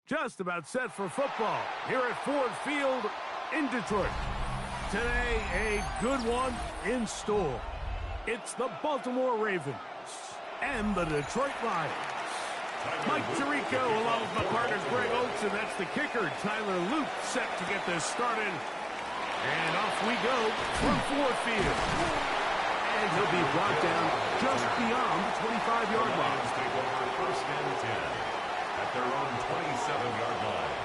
just about set for football here at Ford Field in Detroit. Today, a good one in store. It's the Baltimore Ravens and the Detroit Lions. Mike Tirico along with my partner Greg Oates, and that's the kicker, Tyler Luke, set to get this started. And off we go from Ford Field. And he'll be brought down just beyond the 25-yard line. Take over first and 10 at their own 27-yard line.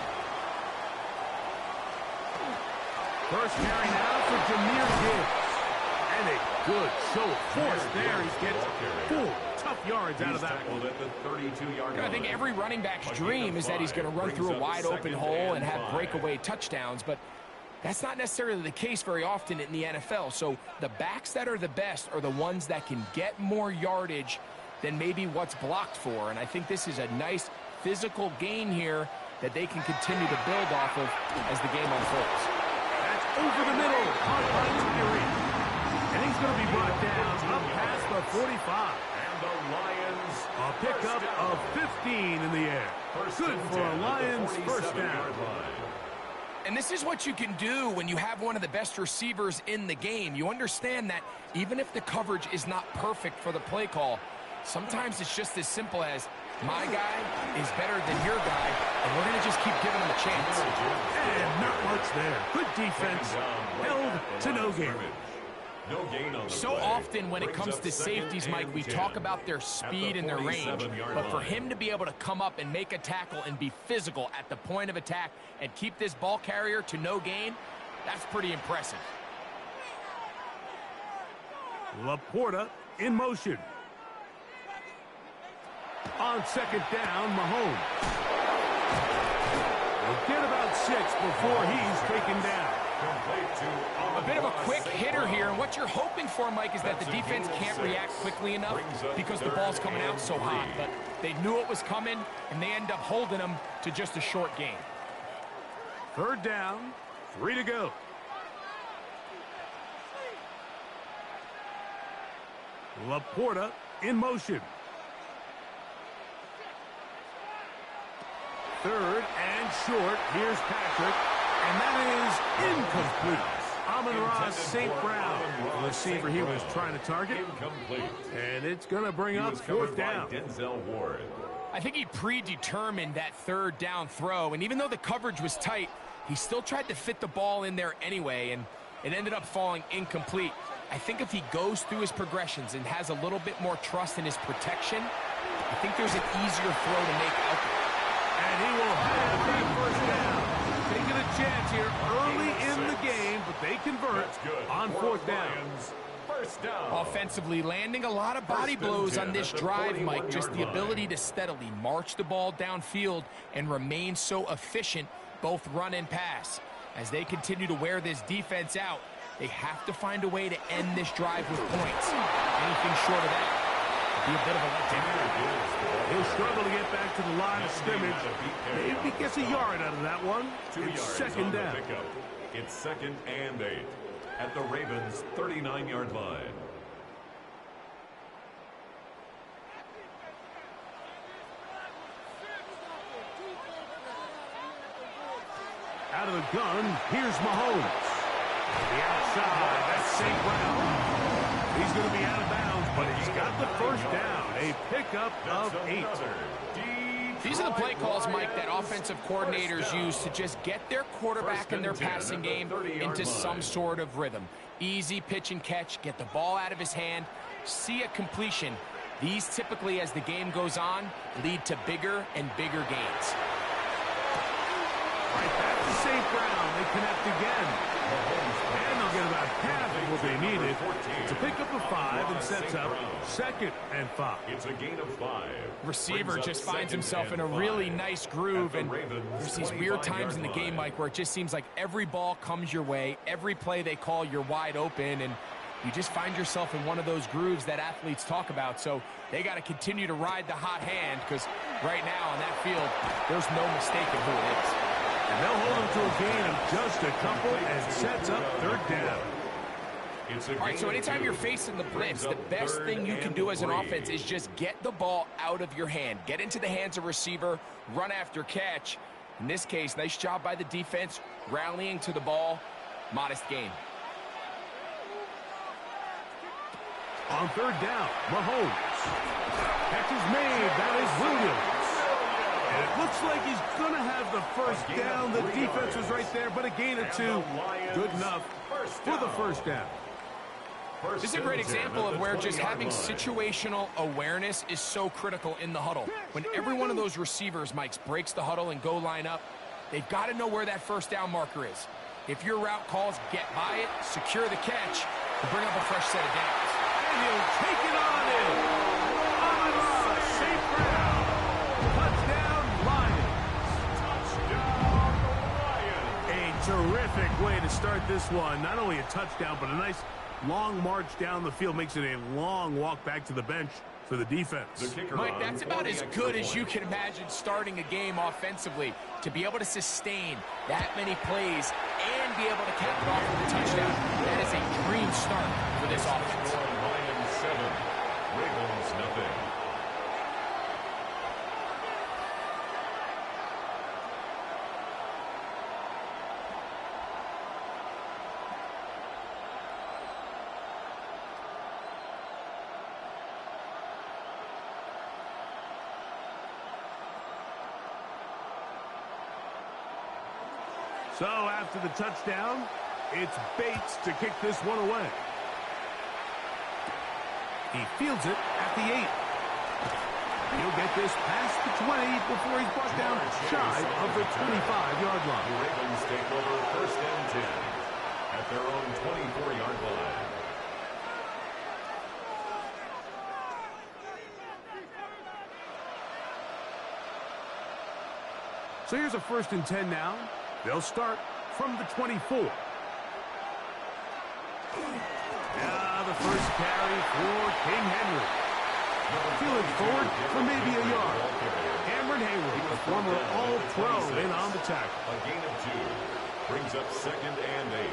First carry now for Jahmyr Gibbs. And a good show of force there. He gets 4 tough yards out of that one. At the 32-yard line. I think every running back's dream is that he's going to run through a wide-open hole and have breakaway touchdowns, but that's not necessarily the case very often in the NFL. So the backs that are the best are the ones that can get more yardage than maybe what's blocked for. And I think this is a nice physical gain here that they can continue to build off of as the game unfolds. That's over the middle. And he's going to be brought down up past the 45. And the Lions a pickup of 15 in the air. Good for a Lions first down. And this is what you can do when you have one of the best receivers in the game. You understand that even if the coverage is not perfect for the play call, sometimes it's just as simple as my guy is better than your guy, and we're going to just keep giving him a chance. And not much there. Good defense. Held to no gain. So often when it comes to safeties, Mike, we talk about their speed and their range, but for him to be able to come up and make a tackle and be physical at the point of attack and keep this ball carrier to no gain, that's pretty impressive. Laporta in motion. On second down, Mahomes. We'll get about 6 before he's taken down. A bit of a quick hitter here, and what you're hoping for, Mike, is that the defense can't react quickly enough because the ball's coming out so hot. But they knew it was coming, and they end up holding them to just a short gain. Third down, 3 to go. Laporta in motion. Third and short. Here's Patrick. And that is incomplete. Amon-Ra St. Brown, the receiver he was trying to target. And it's going to bring up fourth down. Denzel Ward. I think he predetermined that third down throw, and even though the coverage was tight, he still tried to fit the ball in there anyway, and it ended up falling incomplete. I think if he goes through his progressions and has a little bit more trust in his protection, I think there's an easier throw to make out there. And he will have that first down. Taking a chance here early in the game, but they convert on fourth down. First down. Offensively, landing a lot of body blows on this drive, Mike. Just the ability to steadily march the ball downfield and remain so efficient, both run and pass. As they continue to wear this defense out, they have to find a way to end this drive with points. Anything short of that would be a bit of a letdown. He'll struggle to get back to the line of scrimmage. Maybe he gets a yard out of that one. 2 yards. Second down. It's second and 8 at the Ravens' 39-yard line. Out of the gun, here's Mahomes. The outside, that's St. Brown. He's going to be out of bounds, but he's got the first down. A pickup of 8. These are the play calls, Mike, that offensive coordinators use to just get their quarterback and their passing game into some sort of rhythm. Easy pitch and catch, get the ball out of his hand, see a completion. These typically, as the game goes on, lead to bigger and bigger gains. Right back to St. Brown. They connect again. And they'll get about half of what they needed. It's a pickup of 5 and sets up second and 5. It's a gain of 5. Receiver just finds himself in a really nice groove, and there's these weird times in the game, Mike, where it just seems like every ball comes your way, every play they call, you're wide open, and you just find yourself in one of those grooves that athletes talk about. So they got to continue to ride the hot hand, because right now on that field, there's no mistaking who it is. And they'll hold him to a gain of just a couple and sets up third down. All right, so anytime you're facing the blitz, the best thing you can do as an offense is just get the ball out of your hand. Get into the hands of receiver, run after catch. In this case, nice job by the defense, rallying to the ball. Modest gain. On third down, Mahomes. Catch is made. That is Williams. And it looks like he's going to have the first down. The defense was right there, but a gain of 2. Good enough for the first down. This is a great example of where just having situational awareness is so critical in the huddle. When every one of those receivers, Mike, breaks the huddle and go line up, they've got to know where that first down marker is. If your route calls, get by it, secure the catch, and bring up a fresh set of downs. And he'll take it on in. Amon-Ra, safe ground. Touchdown, Lions. Touchdown, Lions. A terrific way to start this one. Not only a touchdown, but a nice long march down the field. Makes it a long walk back to the bench for the defense. Mike, that's about as good as you can imagine starting a game offensively. To be able to sustain that many plays and be able to cap it off with a touchdown, that is a dream start for this offense. Lions 7, Ravens nothing. So after the touchdown, it's Bates to kick this one away. He fields it at the 8. He'll get this past the 20 before he's brought down shy of the 25-yard line. The Ravens take over first and 10 at their own 24-yard line. So here's a first and 10 now. They'll start from the 24. Now the first carry for King Henry. Feeling forward for maybe a yard. Cameron Hayward, the former All-Pro, in on the tackle. A gain of 2 brings up second and 8.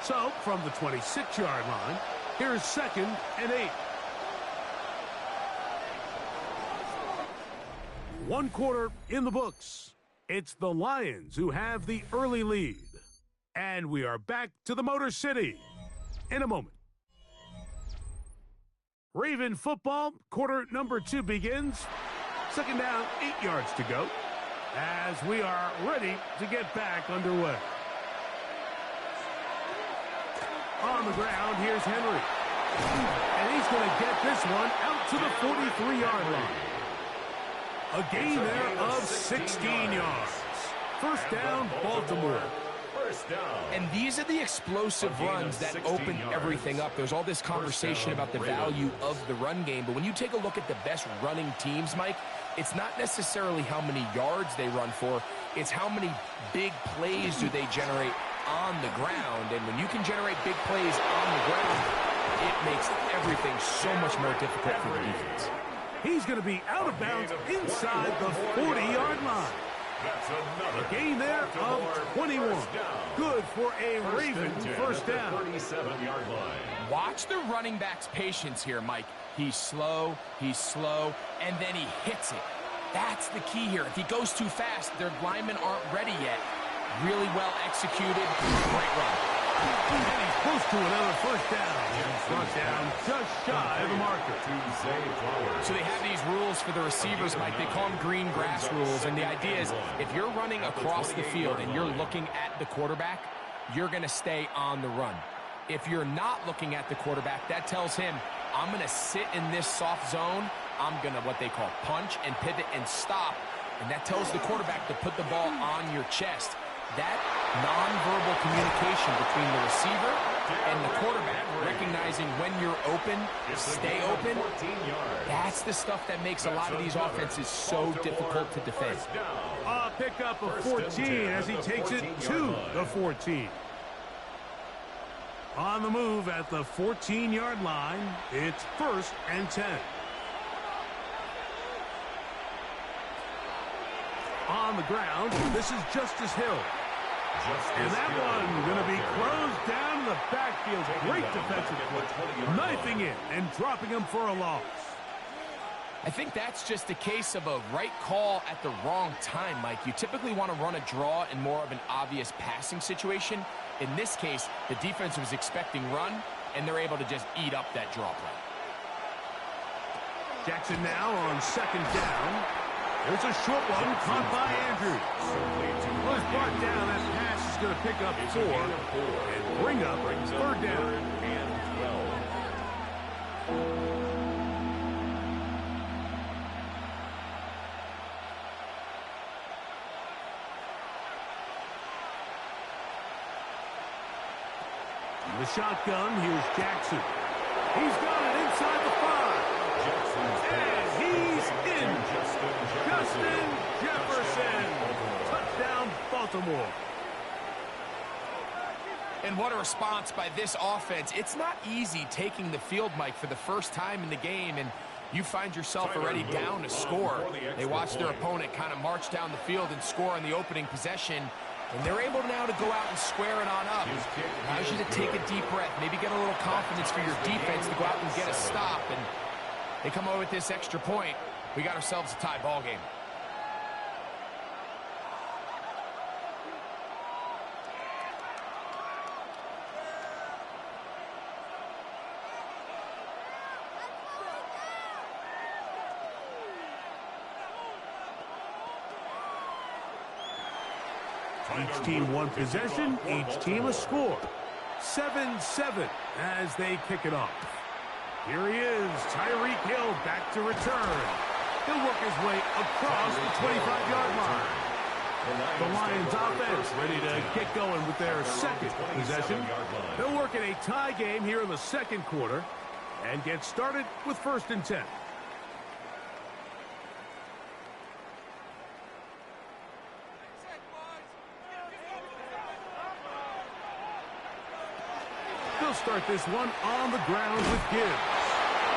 So from the 26-yard line, here's second and 8. 1 quarter in the books. It's the Lions who have the early lead. And we are back to the Motor City in a moment. Raven football, quarter number 2 begins. Second down, 8 yards to go as we are ready to get back underway. On the ground, here's Henry. And he's going to get this one out to the 43-yard line. A gain there of 16 yards. First down, Baltimore. First down. And these are the explosive runs that open everything up. There's all this conversation about the value of the run game, but when you take a look at the best running teams, Mike, it's not necessarily how many yards they run for, it's how many big plays do they generate on the ground. And when you can generate big plays on the ground, it makes everything so much more difficult for the defense. He's going to be out of bounds inside the 40-yard line. That's another gain there of 21. Good for a Raven first down. 37-yard line. Watch the running back's patience here, Mike. He's slow, and then he hits it. That's the key here. If he goes too fast, their linemen aren't ready yet. Really well executed, great run. And he's close to another first down. Brought down just shy of the marker. So they have these rules for the receivers, Mike. They call them green grass rules. And the idea is if you're running across the field and you're looking at the quarterback, you're going to stay on the run. If you're not looking at the quarterback, that tells him, I'm going to sit in this soft zone. I'm going to what they call punch and pivot and stop. And that tells the quarterback to put the ball on your chest. That nonverbal communication between the receiver and the quarterback, recognizing when you're open, stay open, that's the stuff that makes a lot of these offenses so difficult to defend. Pick up a 14 as he takes it to the 14. On the move at the 14-yard line, it's first and 10. On the ground, this is Justice Hill. And that one going to be closed down in the backfield. Great defensive play. Knifing in and dropping him for a loss. I think that's just a case of a right call at the wrong time, Mike. You typically want to run a draw in more of an obvious passing situation. In this case, the defense was expecting run, and they're able to just eat up that draw play. Jackson now on second down. There's a short one caught by Andrews. Well, it's brought down. That pass is going to pick up 4 and bring up third down. And 12. The shotgun, here's Jackson. He's got it inside the 5. And he's in. Justin Jefferson. Touchdown, Baltimore. And what a response by this offense. It's not easy taking the field, Mike, for the first time in the game, and you find yourself already down to score. They watch their opponent kind of march down the field and score on the opening possession. And they're able now to go out and square it on up. Allows you to take a deep breath, maybe get a little confidence for your defense to go out and get a stop. And they come away with this extra point. We got ourselves a tie ball game. Each team one possession, each team a score. 7-7 as they kick it off. Here he is, Tyreek Hill back to return. He'll work his way across the 25-yard line. The Lions offense ready to get going with their second possession. They'll work in a tie game here in the second quarter and get started with 1st and 10. They'll start this one on the ground with Gibbs.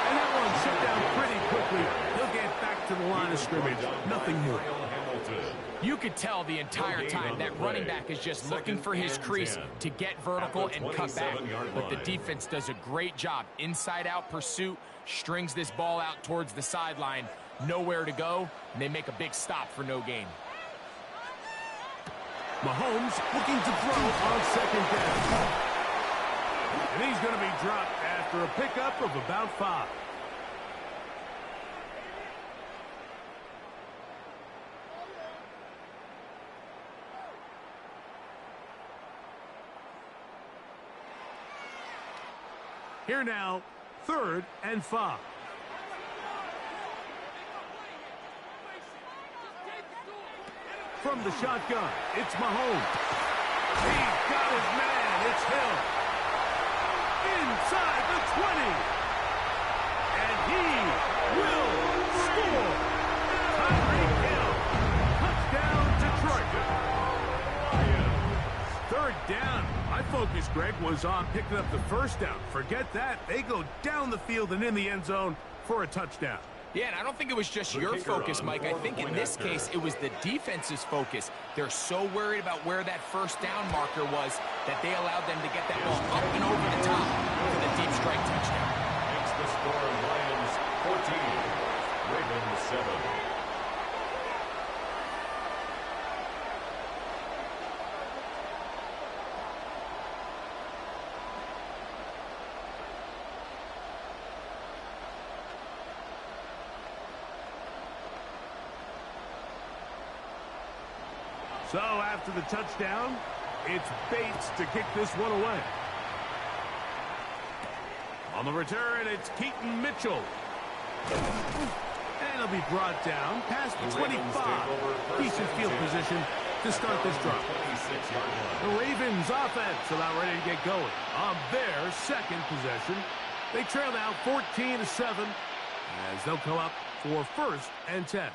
And that one shut down pretty quickly. He'll get back to the line of scrimmage. Nothing more. You could tell the entire time that running back is just looking for his crease to get vertical and cut back. But the defense does a great job. Inside-out pursuit, strings this ball out towards the sideline. Nowhere to go, and they make a big stop for no gain. Mahomes looking to throw on second down. And he's going to be dropped after a pickup of about 5. Here now, 3rd and 5. From the shotgun, it's Mahomes. He's got his man. It's Hill. Inside the 20. And he will score. Tyreek Hill. Touchdown, Detroit. 3rd down. My focus, Greg, was on picking up the 1st down. Forget that. They go down the field and in the end zone for a touchdown. Yeah, and I don't think it was just your focus, Mike. I think in this case, it was the defense's focus. They're so worried about where that 1st down marker was that they allowed them to get that ball up and over the top for the deep strike touchdown. Makes the score Lions 14, Ravens 7. So after the touchdown, it's Bates to kick this one away. On the return, it's Keaton Mitchell. And he'll be brought down past the 25. Decent field position to start this drive. The Ravens offense about ready to get going on their second possession. They trail now 14-7 as they'll come up for 1st and 10.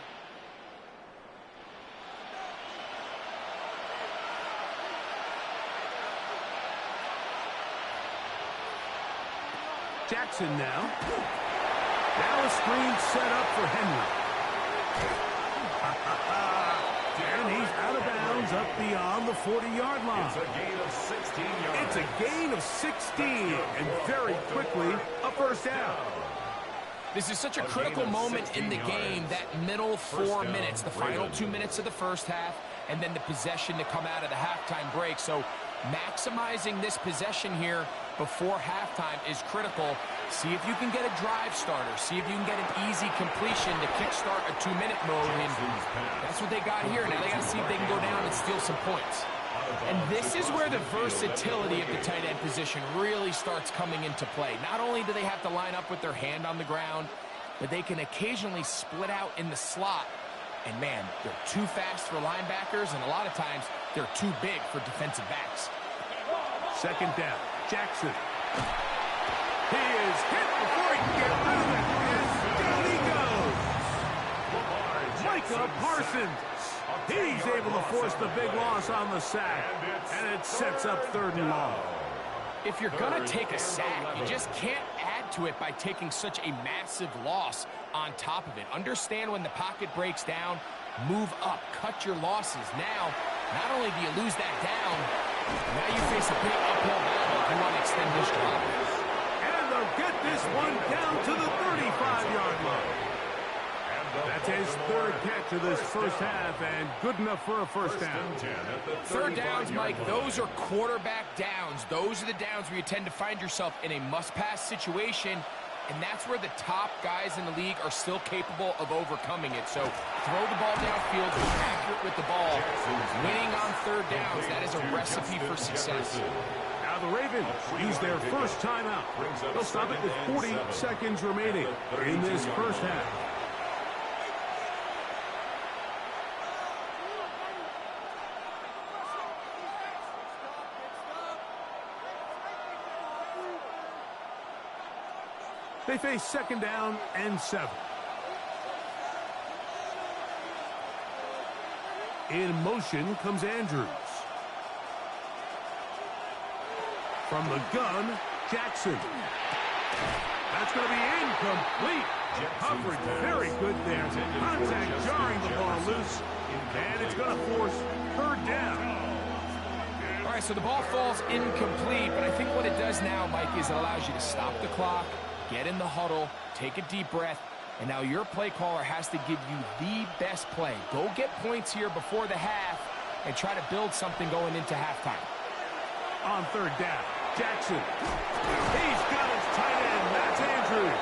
Jackson now. Now a screen set up for Henry. And he's out of bounds up beyond the 40-yard line. It's a gain of 16 yards. It's a gain of 16, and very quickly a 1st down. This is such a critical moment in the game, that middle 4 minutes, the final 2 minutes of the first half, and then the possession to come out of the halftime break. So maximizing this possession here before halftime is critical. See if you can get a drive starter. See if you can get an easy completion to kickstart a 2-minute mode. And that's what they got here. Now they got to see if they can go down and steal some points. And this is where the versatility of the tight end position really starts coming into play. Not only do they have to line up with their hand on the ground, but they can occasionally split out in the slot. And man, they're too fast for linebackers, and a lot of times they're too big for defensive backs. Second down, Jackson. He is hit before he can get rid of it, and down he goes. Micah Parsons. He's able to force the big loss on the sack, and it sets up 3rd and long. If you're going to take a sack, you just can't add to it by taking such a massive loss on top of it. Understand when the pocket breaks down, move up, cut your losses. Now, not only do you lose that down, now you face a big uphill battle if you want to extend this drive. And they'll get this one down to the 35-yard line. That's his 3rd catch of this first half, and good enough for a first down. 3rd downs, Mike, those are quarterback downs. Those are the downs where you tend to find yourself in a must-pass situation, and that's where the top guys in the league are still capable of overcoming it. So throw the ball downfield, be accurate with the ball. Winning on 3rd downs, that is a recipe for success. Now the Ravens use their first timeout. They'll stop it with 40 seconds remaining in this first half. They face 2nd down and 7. In motion comes Andrews. From the gun, Jackson. That's going to be incomplete. Coverage very good there. Contact jarring the ball loose. And it's going to force 3rd down. All right, so the ball falls incomplete, but I think what it does now, Mike, is it allows you to stop the clock, get in the huddle, take a deep breath, and now your play caller has to give you the best play. Go get points here before the half and try to build something going into halftime. On 3rd down, Jackson. He's got his tight end. That's Andrews.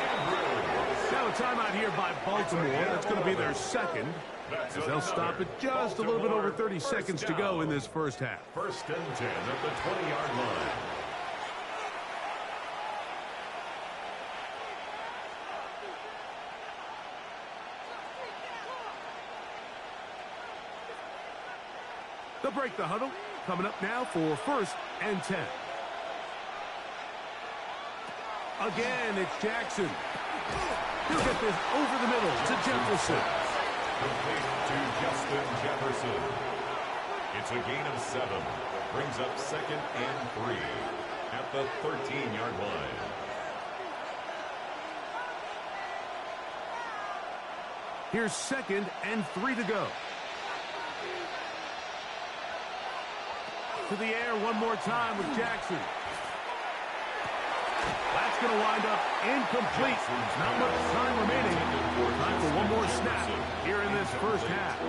Now a timeout here by Baltimore. That's going to be their 2nd. As they'll stop it just a little bit over 30 seconds to go in this first half. 1st and 10 at the 20-yard line. They'll break the huddle. Coming up now for 1st and 10. Again, it's Jackson. He'll get this over the middle to Jefferson. Complete to Justin Jefferson. It's a gain of 7. Brings up 2nd and 3 at the 13-yard line. Here's 2nd and 3 to go. To the air one more time with Jackson. That's going to wind up incomplete. Not much time remaining. Time for one more snap here in this first half.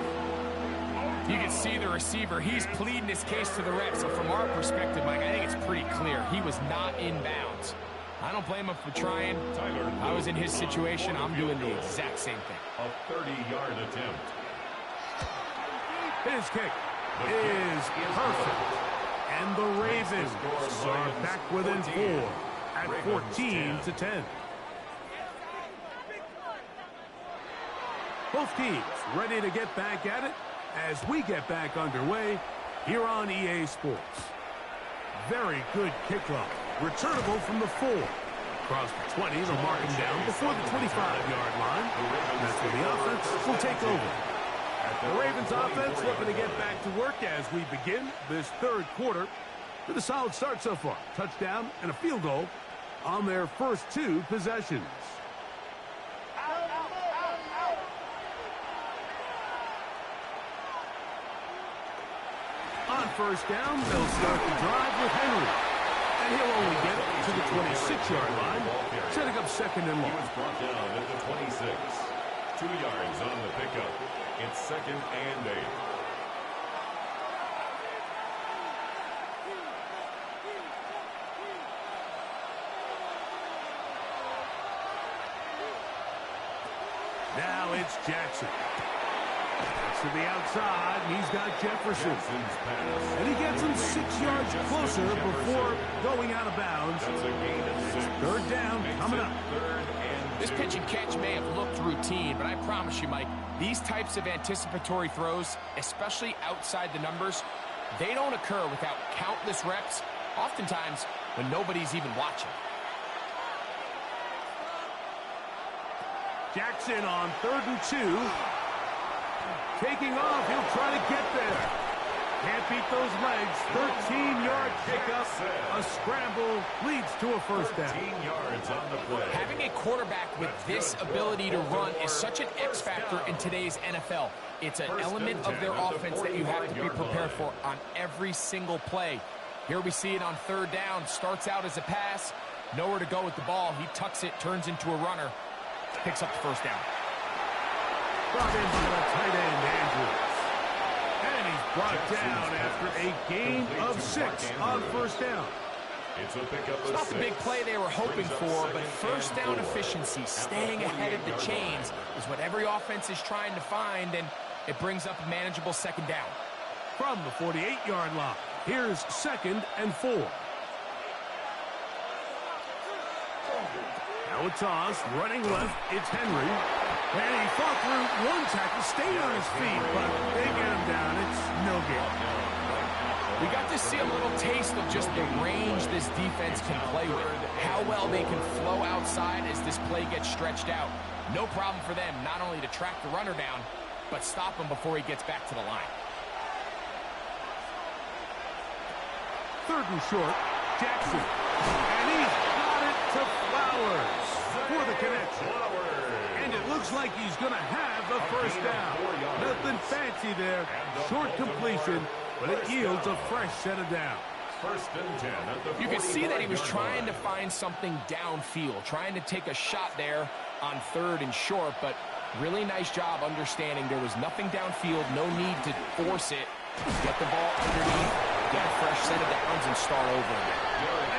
You can see the receiver. He's pleading his case to the ref. So from our perspective, Mike, I think it's pretty clear. He was not in bounds. I don't blame him for trying. If I was in his situation, I'm doing the exact same thing. A 30-yard attempt. His kick is perfect. And the Ravens are back within 4 at 14-10. Both teams ready to get back at it as we get back underway here on EA Sports. Very good kickoff. Returnable from the 4. Across the 20, they'll mark him down before the 25-yard line. That's where the offense will take over. The Ravens offense looking to get back to work as we begin this 3rd quarter with a solid start so far. Touchdown and a field goal on their first 2 possessions. On 1st down, they'll start the drive with Henry. And he'll only get it to the 26-yard line, setting up of second and He long. was brought down at the 26. 2 yards on the pickup. It's second and 8. Now it's Jackson. To the outside, and he's got Jefferson. Jackson's pass. And he gets him 6 yards closer before going out of bounds. That's a gain of 6. Third down coming up. Third and This 2. pitch and catch may have looked routine, but I promise you, Mike, these types of anticipatory throws, especially outside the numbers, they don't occur without countless reps, oftentimes when nobody's even watching. Jackson on 3rd and 2. Taking off, he'll try to get there. Can't beat those legs. 13-yard pickup. A scramble leads to a first down. 13 yards on the play. Having a quarterback with this ability to run is such an X factor in today's NFL. It's an element of their offense that you have to be prepared for on every single play. Here we see it on 3rd down. Starts out as a pass. Nowhere to go with the ball. He tucks it, turns into a runner. Picks up the first down. Brought in by the tight end, Andrews. And he's brought down after a gain of 6 on first down. It's a pickup It's of not the 6. big play they were hoping for, but first down efficiency, staying ahead of the chains, is what every offense is trying to find, and it brings up a manageable second down. From the 48-yard line, here's 2nd and 4. Now a toss, running left, it's Henry. And he fought through one tackle, stayed on his feet, but they get him down. It's no good. We got to see a little taste of just the range this defense can play with, how well they can flow outside as this play gets stretched out. No problem for them not only to track the runner down, but stop him before he gets back to the line. 3rd and short, Jackson. And he's got it to Flowers for the connection. And it looks like he's going to have the first down. Nothing fancy there. Short completion, but it yields a fresh set of downs. First and 10 at the You could see that he was 45-yard trying line. to find something downfield, trying to take a shot there on 3rd and short, but really nice job understanding there was nothing downfield, no need to force it. Get the ball underneath, get a fresh set of downs, and start over again.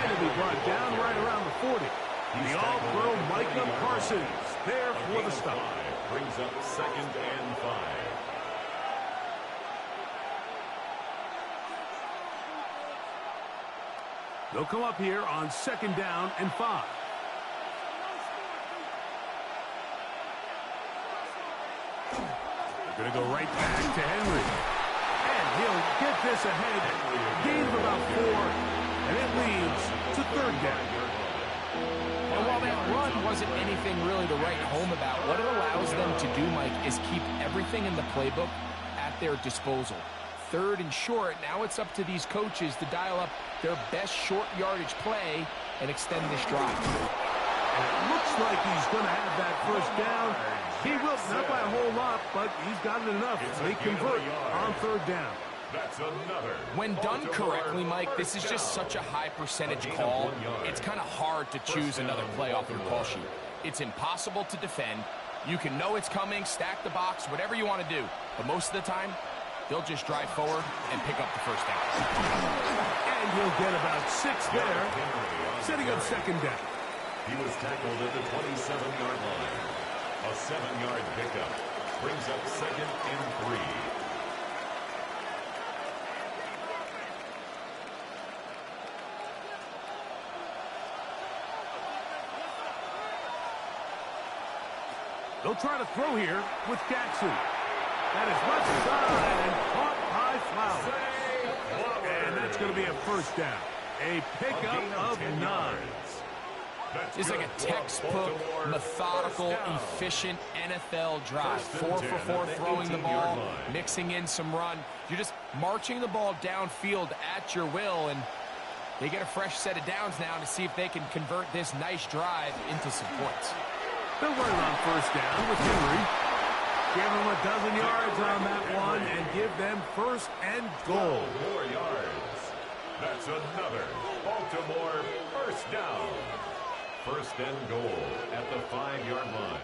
And to be brought down right around the 40. The all-pro Micah Parsons there for the stop. Brings up 2nd and 5. They'll come up here on 2nd down and 5. They're going to go right back to Henry. And he'll get this ahead. Gain of about 4. And it leads to 3rd down. And while that run wasn't anything really to write home about, what it allows them to do, Mike, is keep everything in the playbook at their disposal. 3rd and short, now it's up to these coaches to dial up their best short yardage play and extend this drive. And it looks like he's going to have that first down. He will, not by a whole lot, but he's got it enough. They convert on 3rd down. That's another. When done correctly, Mike, this is just such a high percentage call. It's kind of hard to choose another play off your call sheet. It's impossible to defend. You can know it's coming, stack the box, whatever you want to do. But most of the time, they'll just drive forward and pick up the first down. And he'll get about 6 there, setting up 2nd down. He was tackled at the 27-yard line. A 7-yard pickup brings up 2nd and 3. They'll try to throw here with Jackson. That is left side and caught by Flowers. And that's going to be a first down. A pickup of 9. It's like a textbook, methodical, efficient NFL drive. 4 for 4 throwing the ball, mixing in some run. You're just marching the ball downfield at your will, and they get a fresh set of downs now to see if they can convert this nice drive into some points. They'll run it on first down with Henry. Give them a dozen yards on that one and give them first and goal. More yards. That's another Baltimore first down. first and goal at the 5-yard line.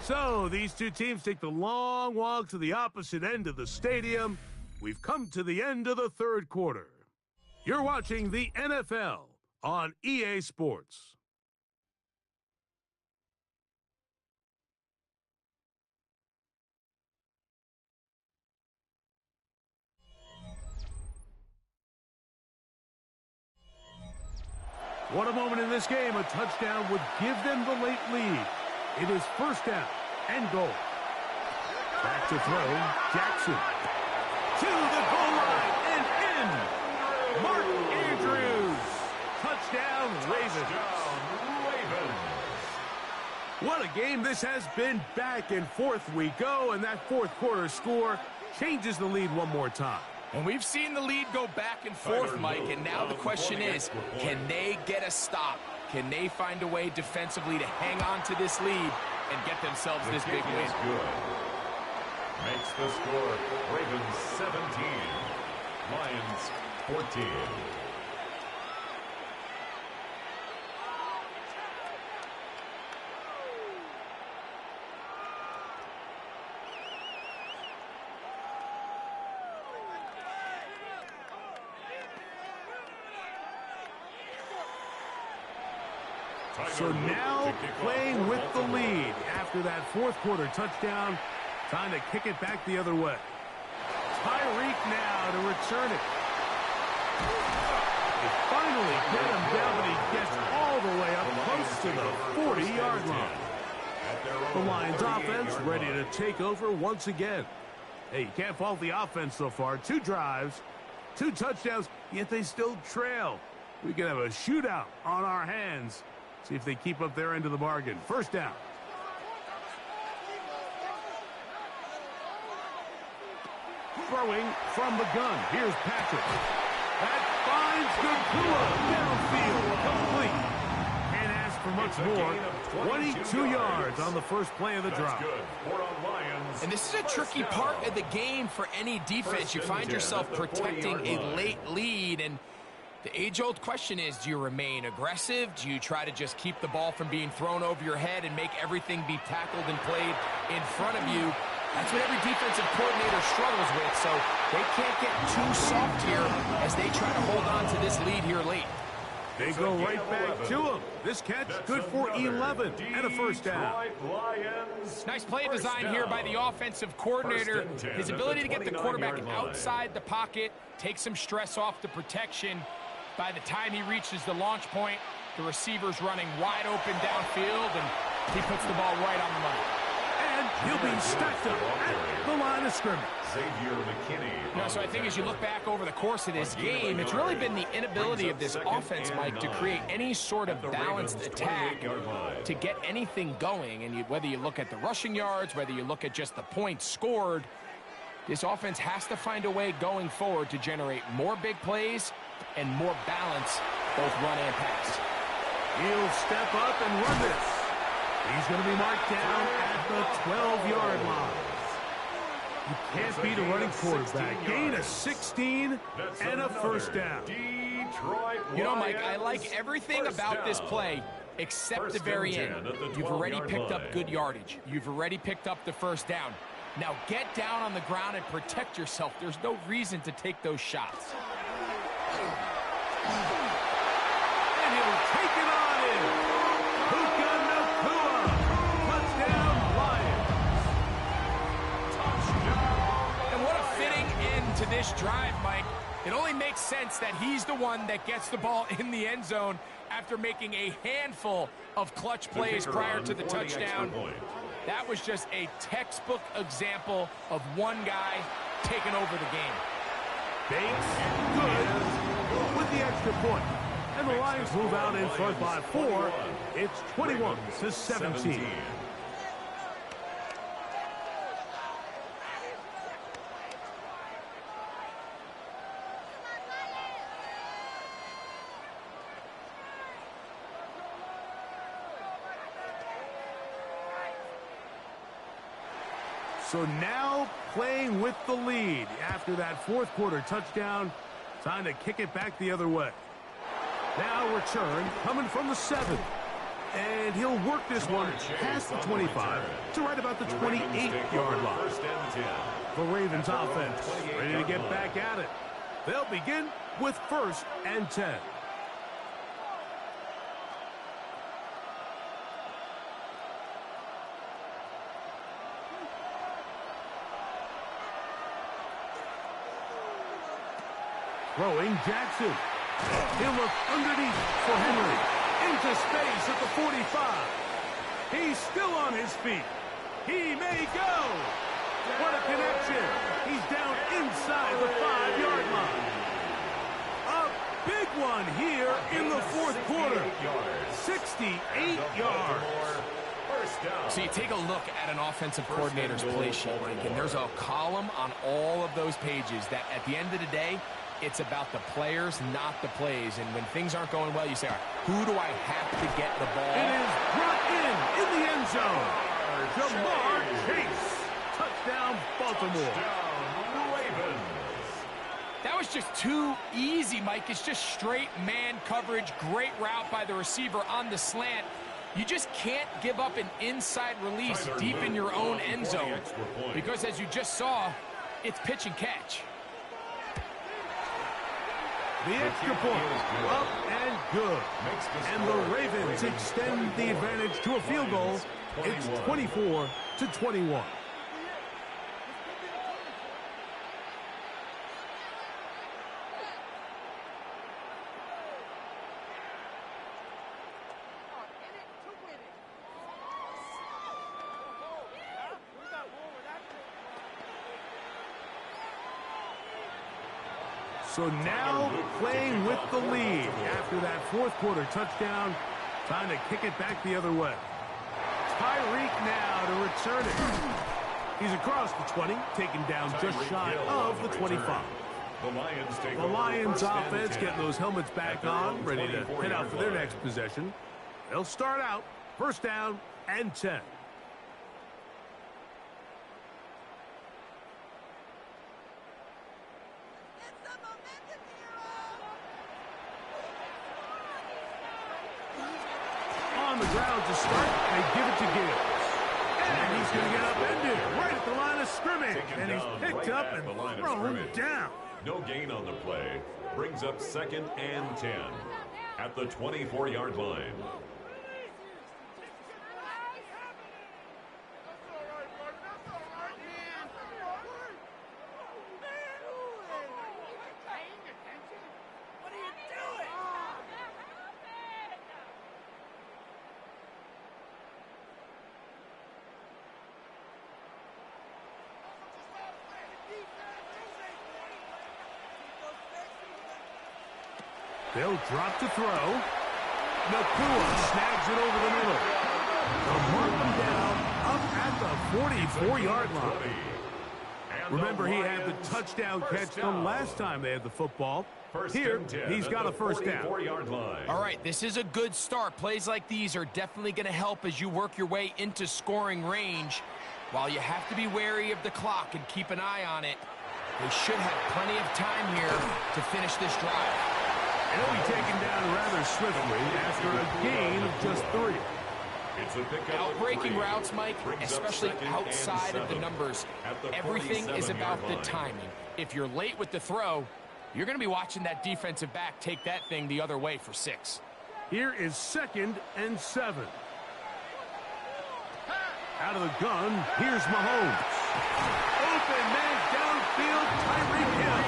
So these two teams take the long walk to the opposite end of the stadium. We've come to the end of the third quarter. You're watching the NFL on EA Sports. What a moment in this game. A touchdown would give them the late lead. It is first down and goal. Back to throw. Jackson. To the goal line and in. Mark Andrews. Touchdown, Ravens. What a game this has been. Back and forth we go, and that fourth quarter score changes the lead one more time. And we've seen the lead go back and forth, Mike, and now the question is, can they get a stop? Can they find a way defensively to hang on to this lead and get themselves this big win? Makes the score Ravens 17, Lions 14. So now playing with the lead after that fourth quarter touchdown. Time to kick it back the other way. Tyreek now to return it. They finally get him down, but he gets all the way up close to the 40-yard line. The Lions offense ready to take over once again. Hey, you can't fault the offense so far. 2 drives, 2 touchdowns, yet they still trail. We can have a shootout on our hands. See if they keep up their end of the bargain. First down. Throwing from the gun. Here's Patrick. That finds Nakua. Downfield. Complete. Can't ask for much more. 22 yards on the first play of the drive. And this is a tricky part of the game for any defense. You find yourself protecting a late lead, and the age-old question is, do you remain aggressive? Do you try to just keep the ball from being thrown over your head and make everything be tackled and played in front of you? That's what every defensive coordinator struggles with, so they can't get too soft here as they try to hold on to this lead here late. They go right back to him. This catch good for 11 and a first down. Nice play design here by the offensive coordinator. His ability to get the quarterback outside the pocket, take some stress off the protection. By the time he reaches the launch point, the receiver's running wide open downfield, and he puts the ball right on the money. And he'll be stacked up at the line of scrimmage. Xavier McKinney. So I think as you look back over the course of this game, it's really been the inability of this offense, Mike, to create any sort of balanced attack to get anything going. And whether you look at the rushing yards, whether you look at just the points scored, this offense has to find a way going forward to generate more big plays and more balance, both run and pass. He'll step up and run this. He's going to be marked down at the 12-yard line. You can't beat a running quarterback. Gain of 16 and a first down. You know, Mike, I like everything about this play except the very end. You've already picked up good yardage. You've already picked up the first down. Now get down on the ground and protect yourself. There's no reason to take those shots. And he'll take it on in. Puka Nakua. Touchdown, Lions. And what a fitting end to this drive, Mike. It only makes sense that he's the one that gets the ball in the end zone after making a handful of clutch plays prior to the touchdown. That was just a textbook example of one guy taking over the game. Bates, good, with the extra point. And the Lions move out in front by 4. It's 21-17. So now playing with the lead after that fourth quarter touchdown. Time to kick it back the other way. Now return coming from the 7. And he'll work this one past the 25 to right about the 28-yard line. First and 10. The Ravens offense ready to get back at it. They'll begin with 1st and 10. Throwing Jackson. He'll look underneath for Henry. Into space at the 45. He's still on his feet. He may go. What a connection. He's down inside the 5-yard line. A big one here in the 4th quarter. 68 yards. So you take a look at an offensive coordinator's play sheet, Mike, and there's a column on all of those pages that at the end of the day, it's about the players, not the plays. And when things aren't going well, you say, all right, who do I have to get the ball? It is brought in the end zone. Ja'Marr Chase. Touchdown, Baltimore. That was just too easy, Mike. It's just straight man coverage. Great route by the receiver on the slant. You just can't give up an inside release deep in your own end zone because, as you just saw, it's pitch and catch. The extra point, up and good. And the Ravens extend the advantage to a field goal. It's 24-21. So now playing with the lead after that 4th quarter touchdown. Time to kick it back the other way. Tyreek now to return it. He's across the 20, taken down just shy of the 25. The Lions offense getting those helmets back on, ready to head out for their next possession. They'll start out 1st down and 10. On the ground to start, they give it to Gibbs. And he's going to get upended right at the line of scrimmage. And he's picked up and thrown down. No gain on the play. Brings up 2nd and 10 at the 24-yard line. They'll drop to throw. Nakua snags it over the middle. They'll mark him down up at the 44-yard line. Remember, he had the touchdown catch the last time they had the football. Here, he's got a 1st down. All right, this is a good start. Plays like these are definitely going to help as you work your way into scoring range. While you have to be wary of the clock and keep an eye on it, they should have plenty of time here to finish this drive. And he'll be taken down rather swiftly after a gain of just 3. Outbreaking routes, Mike, especially outside of the numbers, everything is about the timing. If you're late with the throw, you're going to be watching that defensive back take that thing the other way for 6. Here is 2nd and 7. Out of the gun, here's Mahomes. Open man downfield, Tyreek Hill.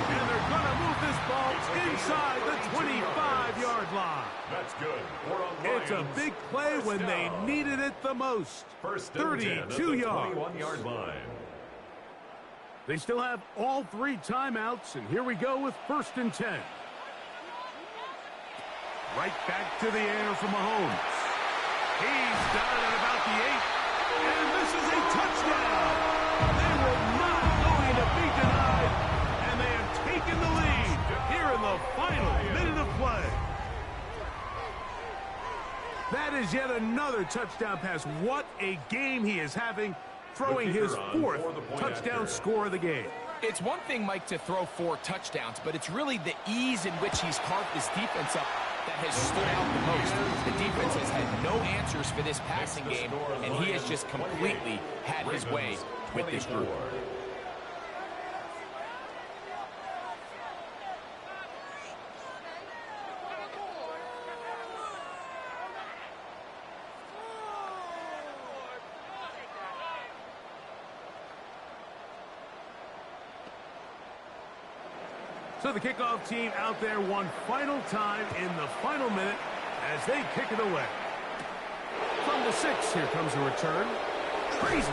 And they're going to move this ball inside the 25-yard line. That's good. It's a big play when they needed it the most. 32 yards. 21-yard line. They still have all 3 timeouts, and here we go with 1st and 10. Right back to the air for Mahomes. He's done at about the 8, and this is a touchdown. They were not going to be denied, and they have taken the lead here in the final minute of play. That is yet another touchdown pass. What a game he is having, throwing his 4th touchdown score of the game. It's one thing, Mike, to throw 4 touchdowns, but it's really the ease in which he's carved this defense up that has stood out the most. The defense has had no answers for this passing game, and he has just completely had his way with this group. So the kickoff team out there one final time in the final minute as they kick it away. From the 6, here comes a return. Crazy.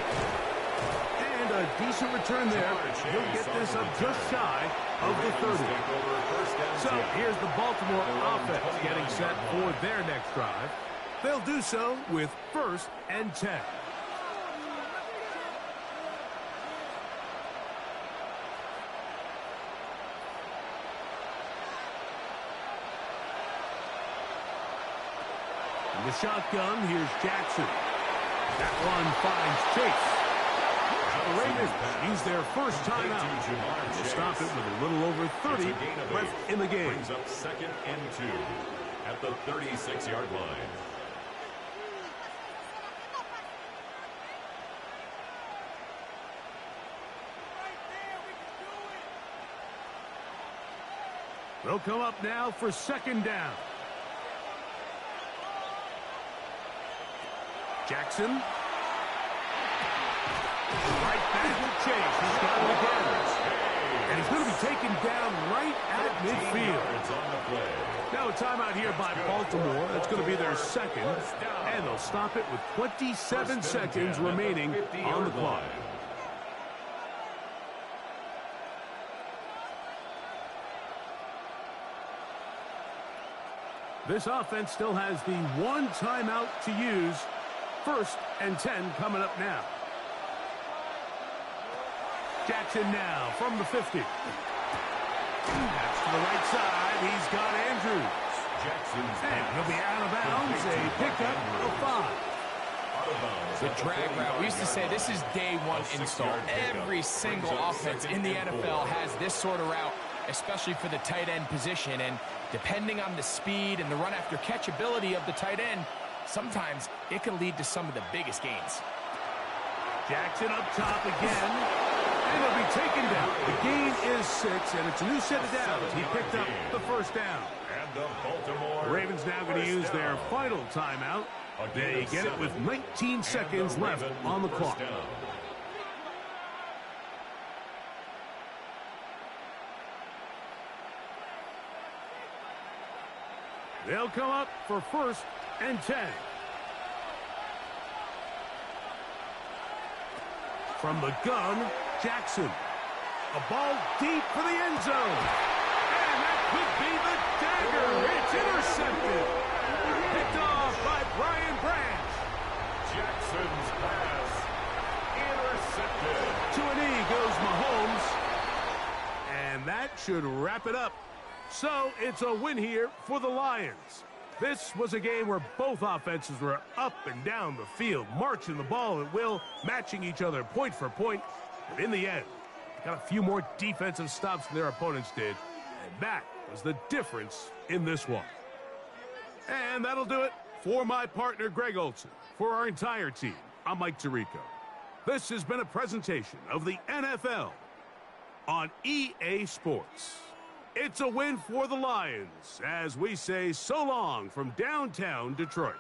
And a decent return there. He'll get this up just shy of the 30. So here's the Baltimore offense getting set for their next drive. They'll do so with 1st and 10. The shotgun, here's Jackson. That one finds Chase. The Raiders use their first timeout. They'll stop it with a little over 30 left in the game. Brings up 2nd and 2 at the 36-yard line. They'll come up now for 2nd down. Jackson. Right back with Chase. He's got it again. And he's going to be taken down right at midfield. Now a timeout here by Baltimore. That's going to be their 2nd. And they'll stop it with 27 seconds remaining on the clock. This offense still has the one timeout to use. 1st and 10 coming up now. Jackson now from the 50. That's to the right side. He's got Andrews. And he'll be out of bounds. A pickup of 5. The drag route. We used to say this is day one install. Every single offense in the NFL has this sort of route, especially for the tight end position. And depending on the speed and the run after catch ability of the tight end, sometimes it can lead to some of the biggest gains. Jackson up top again. And he'll be taken down. The gain is 6, and it's a new set of downs. He picked up the 1st down. And the Baltimore Ravens now going to use their final timeout. They get it with 19 seconds left on the clock. They'll come up for 1st and 10. From the gun, Jackson. A ball deep for the end zone. And that could be the dagger. It's intercepted. Picked off by Brian Branch. Jackson's pass intercepted. To a knee goes Mahomes. And that should wrap it up. So it's a win here for the Lions. This was a game where both offenses were up and down the field, marching the ball at will, matching each other point for point. But in the end, they got a few more defensive stops than their opponents did. And that was the difference in this one. And that'll do it for my partner, Greg Olson. For our entire team, I'm Mike Tirico. This has been a presentation of the NFL on EA Sports. It's a win for the Lions as we say so long from downtown Detroit.